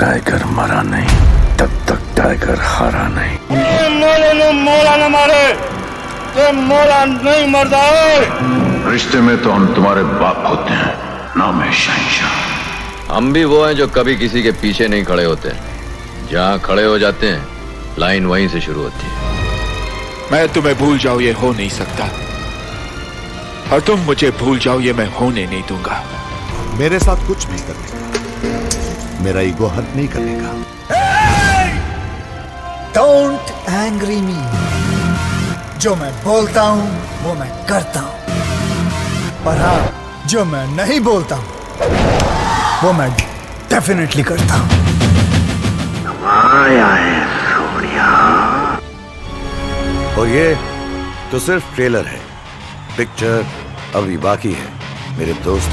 Tiger मरा नहीं तब तक टाइगर हारा नहीं। मोला न मारे ते मोला नहीं मरदा। रिश्ते में तो हम तुम्हारे बाप होते हैं, नाम है शहंशाह। हम भी वो हैं जो कभी किसी के पीछे नहीं खड़े होते, जहाँ खड़े हो जाते हैं लाइन वहीं से शुरू होती है। मैं तुम्हें भूल जाऊं ये हो नहीं सकता, और तुम मुझे भूल जाओ ये मैं होने नहीं दूंगा। मेरे साथ कुछ भी करने, मेरा ईगो हर्ट नहीं करने का। डोंट एंग्री मी। जो मैं बोलता हूं वो मैं करता हूं, पर हाँ जो मैं नहीं बोलता हूं वो मैं डेफिनेटली करता हूं। आया है सोनिया। और ये तो सिर्फ ट्रेलर है, पिक्चर अभी बाकी है मेरे दोस्त।